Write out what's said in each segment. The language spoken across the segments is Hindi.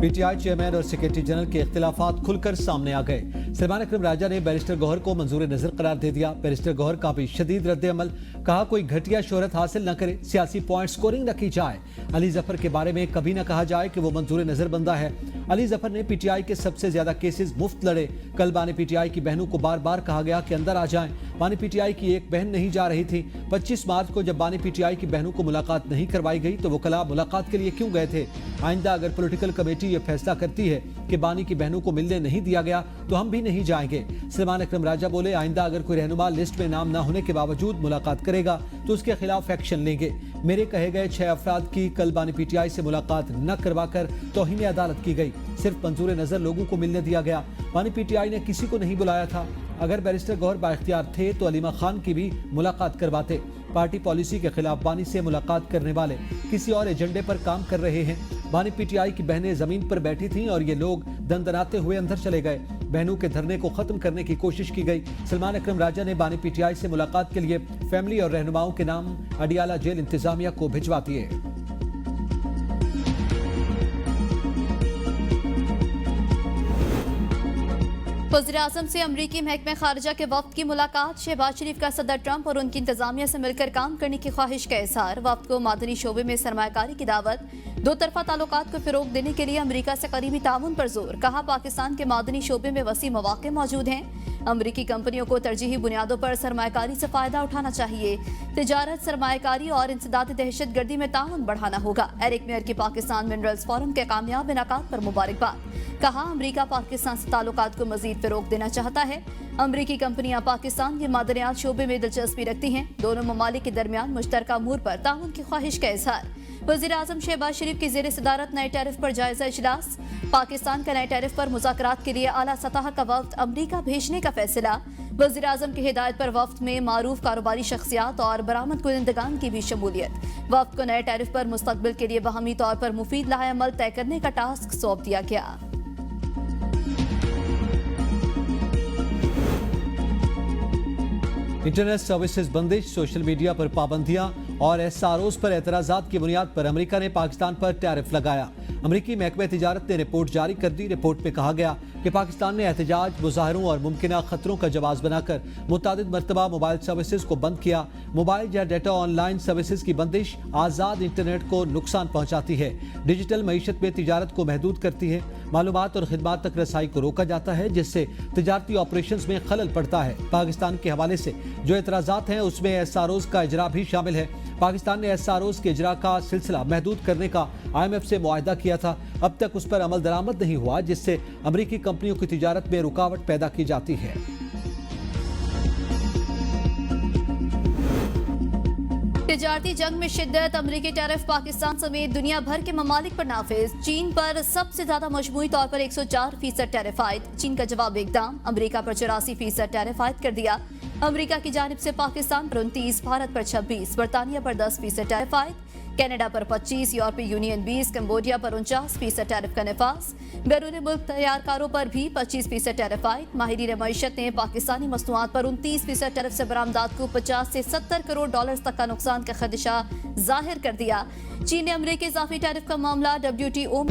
पीटीआई चेयरमैन और सेक्रेटरी जनरल के इख्तिलाफात खुलकर सामने आ गए। सलमान अकरम राजा ने बैरिस्टर गौहर को मंजूर नजर करार दे दिया। बैरिस्टर गौहर का भी शदीद रद्द-ए-अमल, कहा कोई घटिया शोहरत हासिल न करे, सियासी पॉइंट स्कोरिंग न की जाए। अली जफर के बारे में कभी न कहा जाए कि वो मंजूर नजर बंदा है। अली जफर ने पीटीआई के सबसे ज्यादा केसेस मुफ्त लड़े। कल बानी पीटीआई की बहनों को बार बार कहा गया कि अंदर आ जाएं। बानी पीटीआई की एक बहन नहीं जा रही थी। 25 मार्च को जब बानी पीटीआई की बहनों को मुलाकात नहीं करवाई गई तो वकला मुलाकात के लिए क्यों गए थे? आइंदा अगर पॉलिटिकल कमेटी ये फैसला करती है कि बानी की बहनों को मिलने नहीं दिया गया तो हम भी नहीं जाएंगे। सलमान अकरम राजा बोले, आइंदा अगर कोई रहनुमा लिस्ट में नाम न होने के बावजूद मुलाकात करेगा तो उसके खिलाफ एक्शन लेंगे। मेरे कहे गए 6 अफराद की कल बानी पीटीआई से मुलाकात न करवाकर तौहीन अदालत की गई। सिर्फ मंजूर नजर लोगों को मिलने दिया गया। बानी पीटीआई ने किसी को नहीं बुलाया था। अगर बैरिस्टर गौहर बाइख्तियार थे तो अलीमा खान की भी मुलाकात करवाते। पार्टी पॉलिसी के खिलाफ बानी से मुलाकात करने वाले किसी और एजेंडे पर काम कर रहे हैं। बानी पीटीआई की बहनें जमीन पर बैठी थीं और ये लोग दंदनाते हुए अंदर चले गए। बहनों के धरने को खत्म करने की कोशिश की गई। सलमान अकरम राजा ने बानी पीटीआई से मुलाकात के लिए फैमिली और रहनुमाओं के नाम अडियाला जेल इंतजामिया को भिजवा दिए। वज़ीर-ए-आज़म से अमरीकी महकमे खारिजा के वफ्द की मुलाकात। शहबाज शरीफ का सदर ट्रंप और उनकी इंतजामिया से मिलकर काम करने की ख्वाहिश का इज़हार। वफ्द को मादनी शोबे में सरमायाकारी की दावत। दो तरफा ताल्लुकात को फिरोग देने के लिए अमरीका से करीबी ताउन पर जोर। कहा पाकिस्तान के मादनी शोबे में वसी मौके मौजूद हैं। अमरीकी कंपनियों को तरजीही बुनियादों पर सरमायाकारी से फायदा उठाना चाहिए। तिजारत, सरमायाकारी और इंसदाद दहशत गर्दी में ताउन बढ़ाना होगा। एरिक मेयर की पाकिस्तान मिनरल्स फोरम के कामयाब इनाकात पर मुबारकबाद। कहा अमरीका पाकिस्तान से ताल्लुकात को मजीद फिरोग देना चाहता है। अमरीकी कंपनियां पाकिस्तान के मादनियात शोबे में दिलचस्पी रखती हैं। दोनों ममालिक के दरमियान मुश्तरका अमूर पर ताउन की ख्वाहिश का इजहार। वज़ीर-ए-आज़म शहबाज शरीफ की ज़ेर सदारत नए टैरिफ पर जायजा इजलास। पाकिस्तान का नए टैरिफ पर मुज़ाकरात के लिए आला सतह का वफ्द अमरीका भेजने का फैसला। वज़ीर-ए-आज़म की हिदायत पर वफ्द में मारूफ कारोबारी शख्सियात और बरामद कुनिंदगान की भी शमूलियत। वफ्द को नए टैरिफ पर मुस्तकबिल के लिए बाहमी तौर पर मुफीद लाहे-अमल तय करने का टास्क सौंप दिया गया। इंटरनेट सर्विसेज बंदिश, सोशल मीडिया पर पाबंदियां और एसआरओज पर एतराजात की बुनियाद पर अमेरिका ने पाकिस्तान पर टैरिफ लगाया। अमेरिकी महकमे तिजारत ने रिपोर्ट जारी कर दी। रिपोर्ट में कहा गया कि पाकिस्तान ने एहतजाज, मुजाहरों और मुमकिना खतरों का जवाब बनाकर मुतादिद मरतबा मोबाइल सर्विसेज को बंद किया। मोबाइल या डेटा ऑनलाइन सर्विसेज की बंदिश आज़ाद इंटरनेट को नुकसान पहुँचाती है, डिजिटल मईशत में तिजारत को महदूद करती है, मालूमात और खिदमात तक रसाई को रोका जाता है, जिससे तिजारती ऑपरेशंस में खलल पड़ता है। पाकिस्तान के हवाले से जो एतराज़ात हैं उसमें एसआरओज का इजरा भी शामिल है। पाकिस्तान ने एसआरओज के इजरा का सिलसिला महदूद करने का IMF से मुआहदा किया था। अब तक उस पर अमल दरामद नहीं हुआ, जिससे अमरीकी कंपनियों की तिजारत में रुकावट पैदा की जाती है। तिजारती जंग में शिद्दत। अमरीकी टैरिफ पाकिस्तान समेत दुनिया भर के ममालिक पर नाफिज। चीन पर सबसे ज्यादा मजमूई तौर पर 104% टैरिफ आयद। चीन का जवाब एकदम। अमरीका पर 84% टैरिफ आयद कर दिया। अमरीका की जानिब से पाकिस्तान पर 29, भारत पर 26, बरतानिया पर 10% टैरिफ आयद, कनाडा पर 25, यूरोपीय यूनियन 20, कंबोडिया पर 49% टैरिफ का नफाज। बैरून मुल्क तैयारकारों पर भी 25% टैरिफ आयद। माहिरीन मईशत ने पाकिस्तानी मसनूआत पर 29% टैरिफ से बरामदात को 50 से 70 करोड़ डॉलर तक का नुकसान का खदशा जाहिर कर दिया। चीन ने अमरीकी इजाफी टैरिफ का मामला WTO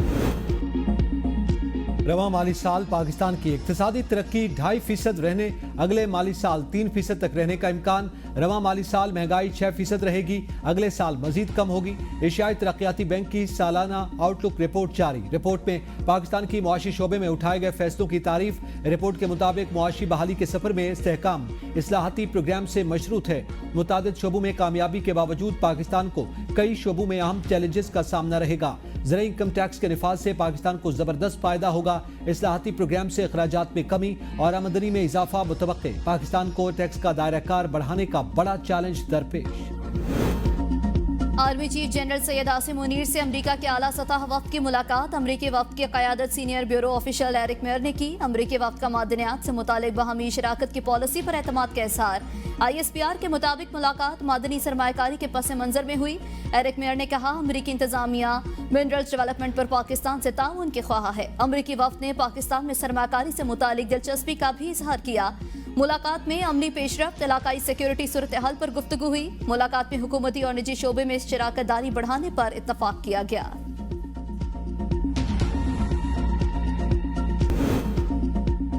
रवा माली साल पाकिस्तान की इक्तिसादी तरक्की 2.5% रहने, अगले माली साल 3% तक रहने का इम्कान। रवा माली साल महंगाई 6% रहेगी, अगले साल मजीद कम होगी। एशियाई तरक्याती बैंक की सालाना आउटलुक रिपोर्ट जारी। रिपोर्ट में पाकिस्तान की मुआशी शोबे में उठाए गए फैसलों की तारीफ। रिपोर्ट के मुताबिक मुआशी बहाली के सफर में इस्तेहकाम इस्लाहाती प्रोग्राम से मशरूत है। मुतादिद शोबों में कामयाबी के बावजूद पाकिस्तान को कई शोबों में अहम चैलेंजेस का सामना रहेगा। ज़राई इनकम टैक्स के निफाज से पाकिस्तान को जबरदस्त फायदा होगा। इस्लाहाती प्रोग्राम से अखराजात में कमी और आमदनी में इजाफा मुतवक्के। पाकिस्तान को टैक्स का दायरा कार बढ़ाने का बड़ा चैलेंज दरपेश। Army chief general Syed Asim Munir से अमरीका के आला सतह वफ्द की मुलाकात। अमरीकी वफ्द की क़यादत senior bureau official Eric Mayer ने की। अमरीकी वफ्द का मादनियात से मुतालिक बाहमी शराकत की पॉलिसी पर एतमाद का इज़हार। ISPR के मुताबिक मुलाकात मादनी सरमायाकारी के पस मंजर में हुई। एरिक मेयर ने कहा अमरीकी इंतजामिया मिनरल्स डेवलपमेंट पर पाकिस्तान से ताउन के ख्वाह है। अमरीकी वफ्द ने पाकिस्तान में सरमायाकारी से मुतालिक दिलचस्पी का भी इजहार किया। मुलाकात में अमनी पेशरफ्त, इलाकाई सिक्योरिटी सूरत हाल पर गुफ्तगू हुई। मुलाकात में हुकूमती और निजी शोबे में शराकत दारी बढ़ाने पर इत्तफाक किया गया।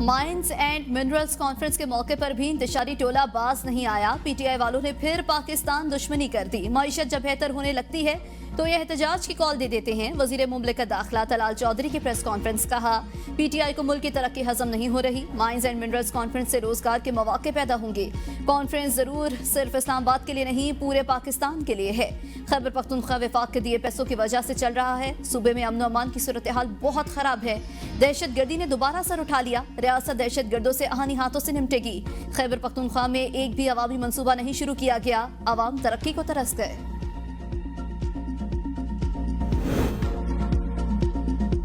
माइंस एंड मिनरल्स कॉन्फ्रेंस के मौके पर भी इंतशारी टोला बाज नहीं आया। पीटीआई वालों ने फिर पाकिस्तान दुश्मनी कर दी। मईशत जब बेहतर होने लगती है तो यह एहतजाज की कॉल दे देते हैं। वजीर मुमलिकत दाखिला तलाल चौधरी की प्रेस कॉन्फ्रेंस कहा, पीटीआई को मुल्क की तरक्की हजम नहीं हो रही। माइंस एंड मिनरल्स कॉन्फ्रेंस से रोजगार के मौके पैदा होंगे। कॉन्फ्रेंस जरूर सिर्फ इस्लामाबाद के लिए नहीं, पूरे पाकिस्तान के लिए है। खैबर पख्तूनख्वा वफाक के दिए पैसों की वजह से चल रहा है। सूबे में अमन अमान की सूरत हाल बहुत खराब है। दहशत गर्दी ने दोबारा सर उठा लिया। रियासत दहशत गर्दों से आहानी हाथों से निपटेगी। खैबर पख्तूनख्वा में एक भी अवामी मंसूबा नहीं शुरू किया गया। अवाम तरक्की को तरस गए।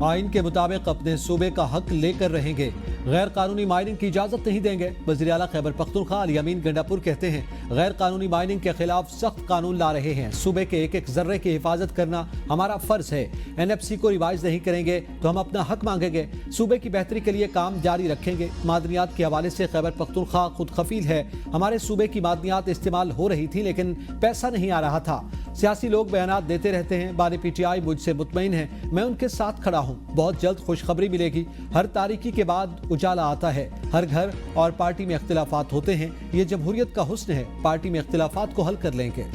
आइन के मुताबिक अपने सूबे का हक लेकर रहेंगे, गैर कानूनी माइनिंग की इजाजत नहीं देंगे। वज़ीर आला खैबर पख्तूनख्वा अली अमीन गंडापुर कहते हैं, गैर कानूनी माइनिंग के खिलाफ सख्त कानून ला रहे हैं। सूबे के एक एक जर्रे की हिफाजत करना हमारा फर्ज है। NFC को रिवाइज नहीं करेंगे तो हम अपना हक मांगेंगे। सूबे की बेहतरी के लिए काम जारी रखेंगे। मादनियात के हवाले से खैबर पख्तूनख्वा खुद खफील है। हमारे सूबे की मादनियात इस्तेमाल हो रही थी लेकिन पैसा नहीं आ रहा था। सियासी लोग बयानात देते रहते हैं। बानी PTI मुझसे मुतमईन है, मैं उनके साथ खड़ा हूँ। बहुत जल्द खुशखबरी मिलेगी। हर तारीकी के बाद उजाला आता है। हर घर और पार्टी में इख्तिलाफात होते हैं, ये जमहूरियत का हुस्न है। पार्टी में इख्तिलाफात को हल कर लेंगे।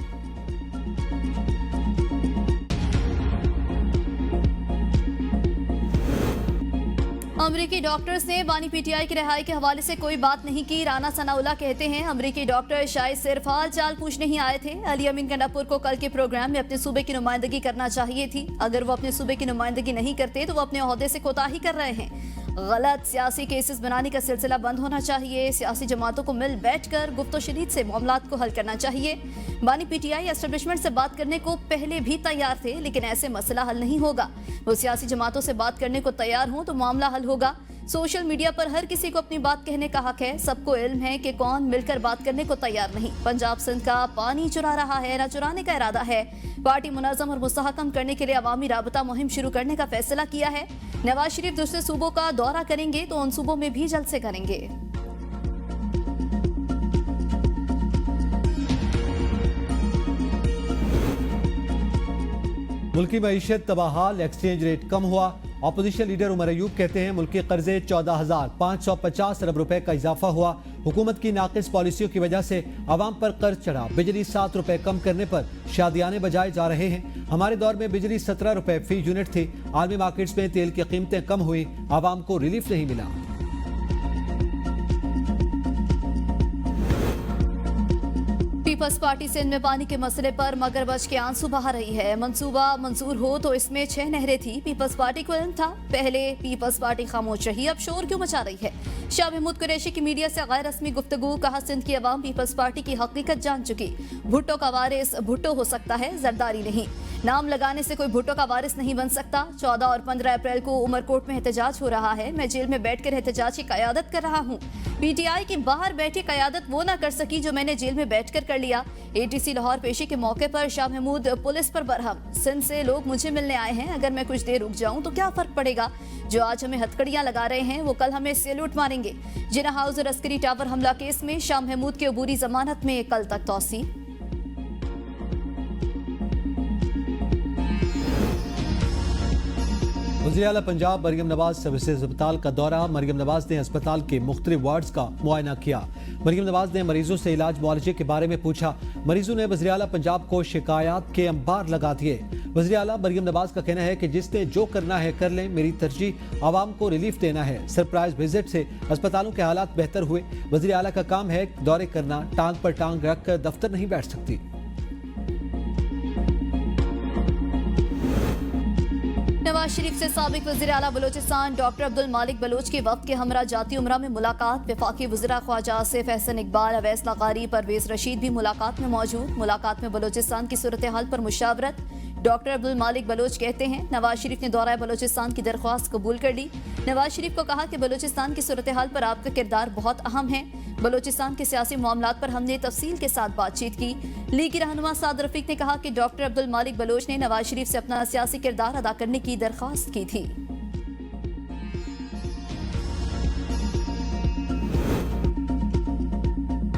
अमरीकी डॉक्टर्स ने बानी PTI की रिहाई के हवाले से कोई बात नहीं की। राना सनाउल्लाह कहते हैं, अमरीकी डॉक्टर शायद सिर्फ हाल चाल पूछने ही आए थे। अली अमीन गंडापुर को कल के प्रोग्राम में अपने सूबे की नुमाइंदगी करना चाहिए थी। अगर वो अपने सूबे की नुमाइंदगी नहीं करते तो वो अपने ओहदे से कोताही कर रहे हैं। गलत सियासी केसेस बनाने का सिलसिला बंद होना चाहिए। सियासी जमातों को मिल बैठकर गुफ्तो शरीद से मामलात को हल करना चाहिए। बानी PTI एस्टेब्लिशमेंट से बात करने को पहले भी तैयार थे, लेकिन ऐसे मसला हल नहीं होगा। वो सियासी जमातों से बात करने को तैयार हों तो मामला हल होगा। सोशल मीडिया पर हर किसी को अपनी बात कहने का हक है। सबको इल्म है कि कौन मिलकर बात करने को तैयार नहीं। पंजाब सिंध का पानी चुरा रहा है, न चुराने का इरादा है। पार्टी मुनज़्ज़म और मुस्तहकम करने के लिए अवामी राबता मुहिम शुरू करने का फैसला किया है। नवाज शरीफ दूसरे सूबों का दौरा करेंगे तो उन सूबों में भी जलसे करेंगे। मुल्की मईशत तबाहाल, एक्सचेंज रेट कम हुआ। अपोजिशन लीडर उमर अयूब कहते हैं, मुल्की कर्जे 14,550 अरब रुपए का इजाफा हुआ। हुकूमत की नाकिस पॉलिसियों की वजह से आवाम पर कर्ज चढ़ा। बिजली 7 रुपए कम करने पर शादियाने बजाए जा रहे हैं। हमारे दौर में बिजली 17 रुपए फी यूनिट थी। आलमी मार्केट्स में तेल की कीमतें कम हुई, आवाम को रिलीफ नहीं मिला। पीपल्स पार्टी सिंध में पानी के मसले पर मगरबच के आंसू बहा रही है। मंसूबा मंजूर हो तो इसमें 6 नहरें थी। पीपल्स पार्टी को इल्म था। पहले पीपल्स पार्टी खामोश रही, अब शोर क्यों मचा रही है? शाह महमूद कुरैशी की मीडिया से गैर रस्मी गुफ्तगू, कहा सिंध की अवाम पीपल्स पार्टी की हकीकत जान चुकी। भुट्टो का वारिस भुट्टो हो सकता है, जरदारी नहीं। नाम लगाने से कोई भुट्टो का वारिस नहीं बन सकता। 14 और 15 अप्रैल को उमरकोट में एहतजाज हो रहा है। मैं जेल में बैठकर एहतजाज की क़यादत कर रहा हूँ। PTI की बाहर बैठी क़यादत वो ना कर सकी जो मैंने जेल में बैठकर कर लिया। ATC लाहौर पेशी के मौके पर शाह महमूद पुलिस पर बरहम। सिंध से लोग मुझे मिलने आए हैं, अगर मैं कुछ देर रुक जाऊं तो क्या फर्क पड़ेगा? जो आज हमें हथकड़ियां लगा रहे हैं वो कल हमें सैल्यूट मारेंगे। जिना हाउस और अस्करी टावर हमला केस में शाह महमूद के अबूरी जमानत में कल तक तौसी। वज़ीर आला पंजाब मरियम नवाज सर्विसेज अस्पताल का दौरा। मरियम नवाज ने अस्पताल के मुख्तलिफ वार्ड्स का मुआयना किया। मरियम नवाज ने मरीजों से इलाज मुआलजे के बारे में पूछा। मरीजों ने वज़ीर आला पंजाब को शिकायत के अंबार लगा दिए। वज़ीर आला मरियम नवाज का कहना है कि जिसने जो करना है कर लें, मेरी तरजीह आवाम को रिलीफ देना है। सरप्राइज विजिट से अस्पतालों के हालात बेहतर हुए। वज़ीर आला का काम है दौरे करना, टांग पर टांग रखकर दफ्तर नहीं बैठ सकती। नवाज शरीफ से साबिक वज़ीर आला बलोचिस्तान डॉक्टर अब्दुल मालिक बलोच के वक्त के हमरा जाती उमरा में मुलाकात। वफाकी वज़ीरा ख्वाजा आसिफ अहसन इकबाल, अवैस लगारी, परवेज रशीद भी मुलाकात में मौजूद। मुलाकात में बलोचिस्तान की सूरत हाल पर मुशावरत। डॉक्टर अब्दुल मालिक बलोच कहते हैं, नवाज शरीफ ने दौरा बलोचिस्तान की दरख्वास्त कबूल कर ली। नवाज शरीफ को कहा कि बलोचिस्तान की सूरत हाल पर आपका किरदार बहुत अहम है। बलोचिस्तान के सियासी मामलात पर हमने तफसील के साथ बातचीत की। लीगी रहनुमा साद रफीक ने कहा कि डॉक्टर अब्दुल मालिक बलोच ने नवाज शरीफ से अपना सियासी किरदार अदा करने की दरख्वास्त की थी।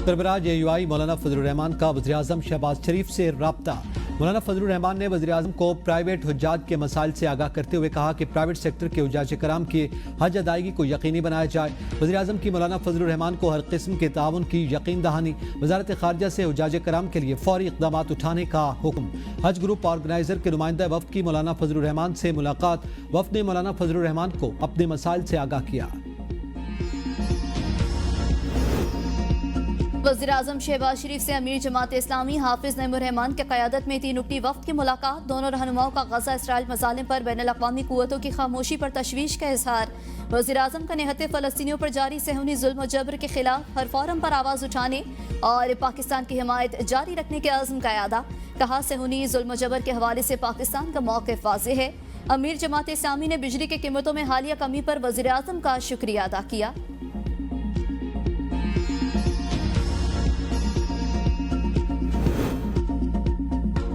सरबराह AUI मौलाना फजलुर रहमान का वज़ीर आज़म शहबाज शरीफ से राब्ता। मौलाना फजलुर रहमान ने वज़ीर आज़म को प्राइवेट हुज्जाज के मसाइल से आगाह करते हुए कहा कि प्राइवेट सेक्टर के हुज्जाज कराम की हज अदायगी को यकीनी बनाया जाए। वज़ीर आज़म की मौलाना फजलुर रहमान को हर किस्म के ताउन की यकीन दहानी, वज़ारत खारजा से हुज्जाज कराम के लिए फौरी इक़दाम उठाने का हुक्म। हज ग्रुप ऑर्गेनाइजर के नुमाइंदा वफ़द की मौलाना फजलुर रहमान से मुलाकात। वफ़द ने मौलाना फजलुर रहमान को अपने मसाइल से आगाह किया। वज़ीर आज़म शहबाज शरीफ से अमीर जमात इस्लामी हाफिज नईमुर रहमान की क़यादत में 3 रुकनी वफ़द की मुलाकात। दोनों रहनुमाओं का गज़ा इसराइल मसालिम पर बैनुल अक़वामी क़ुव्वतों की खामोशी पर तशवीश का इज़हार। वज़ीर आज़म का निहत्ते फ़लस्तीनियों पर जारी सहूनी जुल्म और जबर के खिलाफ हर फोरम पर आवाज़ उठाने और पाकिस्तान की हिमायत जारी रखने के अज़्म का इआदा। कहा, सहूनी जुल्म और जबर के हवाले से पाकिस्तान का मौक़िफ़ वाज़ेह है। अमीर जमात इस्लामी ने बिजली की कीमतों में हालिया कमी पर वज़ीर आज़म का शुक्रिया अदा किया।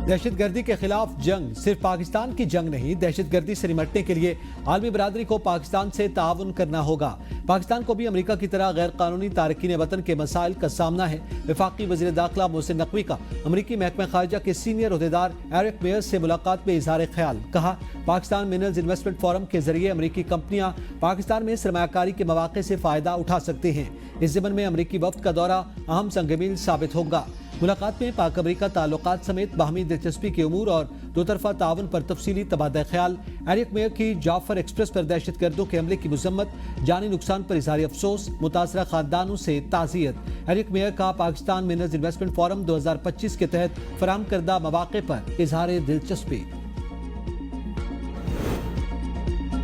दहशतगर्दी के खिलाफ जंग सिर्फ पाकिस्तान की जंग नहीं, दहशतगर्दी से निपटने के लिए आलमी बरादरी को पाकिस्तान से ताउन करना होगा। पाकिस्तान को भी अमेरिका की तरह गैर कानूनी तारकीन वतन के मसाइल का सामना है। वफाकी वज़ीर दाखिला मोहसिन नकवी का अमरीकी महकमा खारजा के सीनियर ओहदेदार एरिक मेयर से मुलाकात में इजहार ख्याल। कहा, पाकिस्तान मिनरल्स इन्वेस्टमेंट फोरम के जरिए अमरीकी कंपनियां पाकिस्तान में सरमायाकारी के मौके से फायदा उठा सकते हैं। इस ज़मन में अमरीकी वफ्द का दौरा अहम संगमील साबित होगा। मुलाकात में पाक अमरीका ताल्लुकात समेत बाहमी दिलचस्पी के उमूर और दो तरफा ताउन पर तफसीली तबादला ख्याल। एरिक मेयर की जाफर एक्सप्रेस पर दहशतगर्दों के हमले की मजम्मत, जानी नुकसान पर इजहार अफसोस, मुतासरा खानदानों से ताज़ियत। एरिक मेयर का पाकिस्तान मिनरल्स इन्वेस्टमेंट फोरम 2025 के तहत फराहम करदा मौके पर इजहार दिलचस्पी।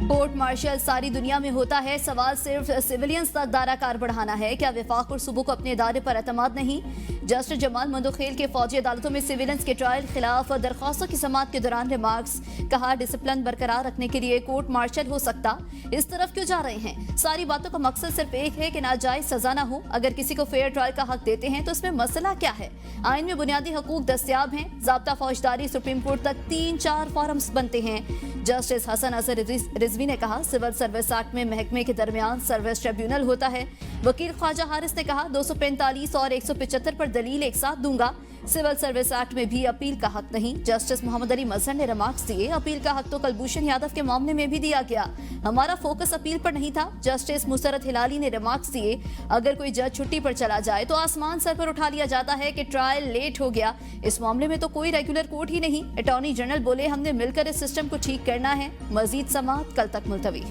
कोर्ट मार्शल सारी दुनिया में होता है, सवाल सिर्फ सिविलियंस तक दायरा कार बढ़ाना है। क्या वफाक और सूबों को अपने इदारे पर एतमाद नहीं? जस्टिस जमाल मंदोखेल के फौजी अदालतों में सिविलियंस के ट्रायल खिलाफ दरख्वास्तों की समाअत के दौरान रिमार्क्स। कहा, डिसिप्लिन बरकरार रखने के लिए कोर्ट मार्शल हो सकता, इस तरफ क्यों जा रहे हैं? सारी बातों का मकसद सिर्फ एक है कि नाजायज सजा ना हो। अगर किसी को फेयर ट्रायल का हक देते हैं तो इसमें मसला क्या है? आइन में बुनियादी हकूक दस्तियाब हैं। ज़ाब्ता फौजदारी सुप्रीम कोर्ट तक 3-4 फॉरम्स बनते हैं। जस्टिस हसन अजहर रिजवी ने कहा, सिविल सर्विस एक्ट में महकमे के दरमियान सर्विस ट्रिब्यूनल होता है। वकील ख्वाजा हारिस ने कहा, 245 और 175 पर दलील एक साथ दूंगा। सिविल सर्विस एक्ट में भी अपील का हक नहीं। जस्टिस मोहम्मद अली मजहर ने रिमार्क्स दिए, अपील का हक तो कुलभूषण यादव के मामले में भी दिया गया, हमारा फोकस अपील पर नहीं था। जस्टिस मुसरत हिलाली ने रिमार्क्स दिए, अगर कोई जज छुट्टी पर चला जाए तो आसमान सर पर उठा लिया जाता है कि ट्रायल लेट हो गया। इस मामले में तो कोई रेगुलर कोर्ट ही नहीं। अटॉर्नी जनरल बोले, हमने मिलकर इस सिस्टम को ठीक करना है। मजीद समाअत कल तक मुलतवी।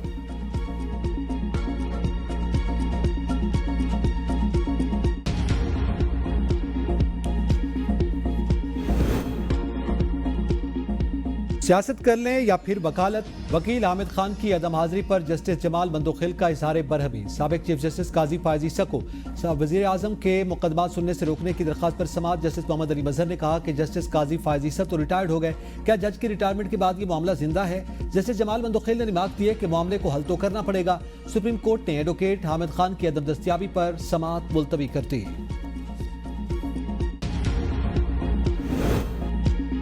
सियासत कर लें या फिर वकालत, वकील हामिद खान की अदम हाजिरी पर जस्टिस जमाल मंदोखेल का इजहार बरहमी। साबिक चीफ जस्टिस काजी फायजी ईसा को वज़ीर आज़म के मुकदमा सुनने से रोकने की दरख्वास्त पर समाअत। जस्टिस मोहम्मद अली मजहर ने कहा कि जस्टिस काजी फायजी ईसा तो रिटायर्ड हो गए, क्या जज की रिटायरमेंट के बाद ये मामला जिंदा है? जस्टिस जमाल मंदोखेल ने रिमार्क दिए कि मामले को हल तो करना पड़ेगा। सुप्रीम कोर्ट ने एडवोकेट हामिद खान की अदम दस्तियाबी पर समाअत मुलतवी कर दी।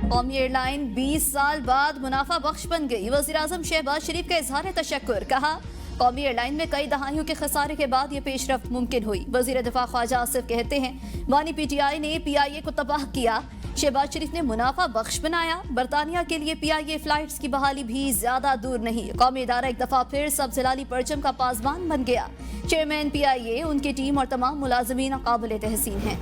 कौमी एयरलाइन 20 साल बाद मुनाफा बख्श बन गई। वज़ीर आज़म शहबाज शरीफ का इजहार तशक्कुर। कहा, कौमी एयरलाइन में कई दहाइयों के खसारे के बाद ये पेशरफ्त मुमकिन हुई। वज़ीर दिफा ख्वाजा आसिफ कहते हैं, वानी PTI ने PIA को तबाह किया, शहबाज शरीफ ने मुनाफा बख्श बनाया। बरतानिया के लिए PIA फ्लाइट्स की बहाली भी ज्यादा दूर नहीं। कौमी इदारा एक दफा फिर सब जिलाली परचम का पासबान बन गया। चेयरमैन PIA, उनकी टीम और तमाम मुलाजमीन काबिल तहसीन हैं।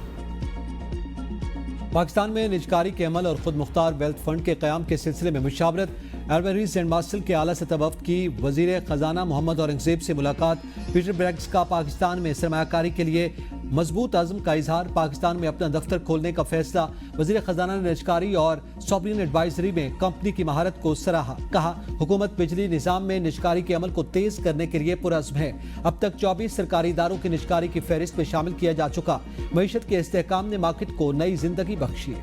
पाकिस्तान में निजकारी के अमल और खुद मुख्तार वेल्थ फंड के क़याम के सिलसिले में मुशावरत। एयरवेज एंड मार्शल के आला सतह वफ़द की वज़ीर ख़जाना मोहम्मद औरंगज़ेब से मुलाकात। पीटर ब्रैग्स का पाकिस्तान में सरमायाकारी के लिए मजबूत अज़्म का इजहार। पाकिस्तान में अपना दफ्तर खोलने का फैसला। वज़ीर ख़जाना ने निजकारी और सॉवरेन एडवाइजरी में कंपनी की महारत को सराहा। कहा, हुकूमत बिजली निज़ाम में निजकारी के अमल को तेज़ करने के लिए पुरअज़्म है। अब तक 24 सरकारी इदारों की निजकारी की फहरिस्त में शामिल किया जा चुका। मईशत के इस्तेहकाम ने मार्केट को नई जिंदगी बख्शी।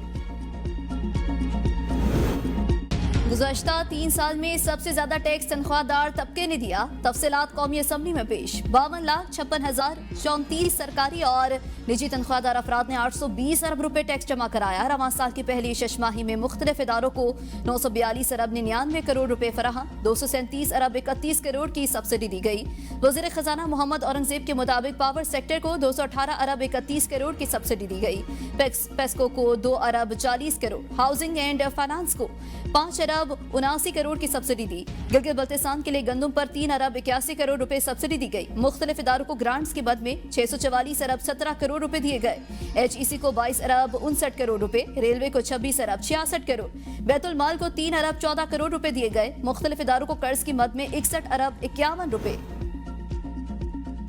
गुज़श्ता 3 साल में सबसे ज्यादा टैक्स तनख्वाहदार तबके ने दिया। तफसीलात कौमी असम्बली में पेश। 52,56,034 सरकारी और निजी तनख्वाहदार अफराद ने 820 अरब रुपए टैक्स जमा कराया। रवां साल की पहली शशमाही में मुख्तलिफ इदारों को 942 अरब 99 करोड़ रुपए फराहम, 237 अरब 31 करोड़ की सब्सिडी दी गई। वज़ीर खजाना मोहम्मद औरंगजेब के मुताबिक पावर सेक्टर को 218 अरब 31 करोड़ की सब्सिडी दी गई। पेस्को को 2 अरब 40 करोड़, हाउसिंग एंड फाइनेंस को 5 अरब 79 करोड़ की सब्सिडी दी। गिलगित बल्तिस्तान के लिए गंदम पर 3 अरब 81 करोड़ रुपए सब्सिडी दी गई। मुख्तलिफ इदारों को ग्रांट्स की मद में 644 अरब 17 करोड़ रुपए दिए गए। HEC को 22 अरब 59 करोड़ रुपए, रेलवे को 26 अरब 66 करोड़, बैतुल माल को 3 अरब 14 करोड़ रुपए दिए गए। मुख्तलिफ इदारों को कर्ज की मद में 61 अरब 51 रुपए।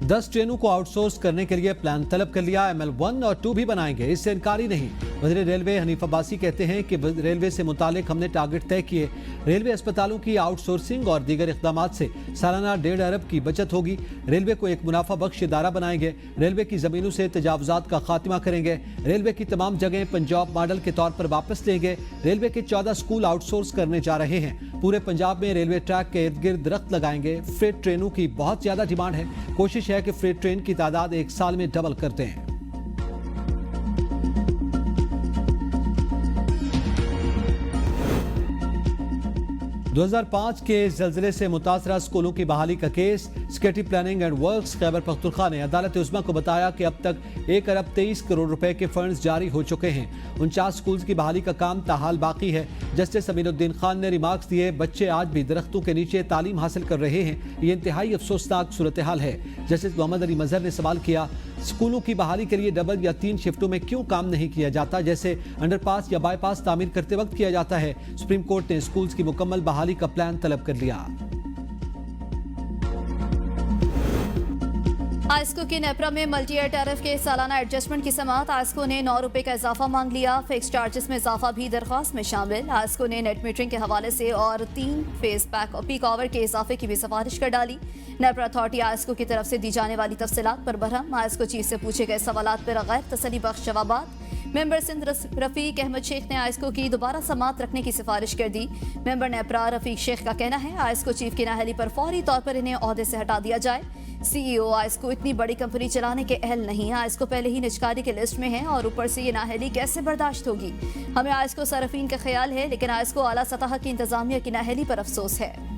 10 ट्रेनों को आउटसोर्स करने के लिए प्लान तलब कर लिया। ML1 और 2 भी बनाएंगे, इससे इनकारी नहीं। वज़ीर रेलवे हनीफ अब्बासी कहते हैं कि रेलवे से मुतालिक हमने टारगेट तय किए। रेलवे अस्पतालों की आउटसोर्सिंग और दीगर इक़दाम से सालाना 1.5 अरब की बचत होगी। रेलवे को एक मुनाफा बख्श इदारा बनाएंगे। रेलवे की ज़मीनों से तजावुज़ात का खात्मा करेंगे। रेलवे की तमाम जगह पंजाब मॉडल के तौर पर वापस लेंगे। रेलवे के 14 स्कूल आउटसोर्स करने जा रहे हैं। पूरे पंजाब में रेलवे ट्रैक के इर्द गिर्द दरख्त लगाएंगे। फ्रेट ट्रेनों की बहुत ज्यादा डिमांड है। कोशिश है कि फ्रेट ट्रेन की तादाद 1 साल में डबल करते हैं। दो 2005 के जल्जले से मुतासरा स्कूलों की बहाली का case. Secretary planning and works Khyber Pakhtunkhwa ने अदालत उस्मा को बताया कि अब तक 1 अरब 23 करोड़ रुपए के फंड्स जारी हो चुके हैं। 49 स्कूल्स की बहाली का काम ताहाल बाकी है। जस्टिस अमीनुद्दीन खान ने रिमार्क्स दिए, बच्चे आज भी दरख्तों के नीचे तालीम हासिल कर रहे हैं। ये इंतहाई अफसोसनाक सूरत हाल है। जस्टिस मोहम्मद अली मजहर ने सवाल किया, स्कूलों की बहाली के लिए डबल या 3 शिफ्टों में क्यों काम नहीं किया जाता, जैसे अंडरपास या बाईपास तामीर करते वक्त किया जाता है। सुप्रीम कोर्ट ने स्कूल्स की मुकम्मल बहाली का प्लान तलब कर लिया। आइस्को की नेपरा में मल्टी ईयर टैरिफ के सालाना एडजस्टमेंट की समाअत। आइस्को ने 9 रुपए का इजाफा मांग लिया। फिक्स चार्जेस में इजाफा भी दरख्वास्त में शामिल। आइस्को ने नेट मीटरिंग के हवाले से और 3 फेज पीक आवर के इजाफे की भी सिफारिश कर डाली। नेपरा अथॉरिटी आइस्को की तरफ से दी जाने वाली तफसीलात पर बरहम। आइस्को चीफ से पूछे गए सवालात पर गैर तसल्ली बख्श जवाबात। मेंबर सिंध रफीक अहमद शेख ने आइस्को की दोबारा समाअत रखने की सिफारिश कर दी। मेंबर नेपरा रफीक शेख का कहना है, आइस्को चीफ की नाअहली पर फौरी तौर पर इन्हें ओहदे से हटा दिया जाए। CEO आइस्को इतनी बड़ी कंपनी चलाने के अहल नहीं है। आइस्को पहले ही निजकारी के लिस्ट में है और ऊपर से ये नाअहली कैसे बर्दाश्त होगी। हमें आइस्को सार्फिन का ख्याल है, लेकिन आइस्को आला सतह की इंतजामिया की नाअहली पर अफसोस है।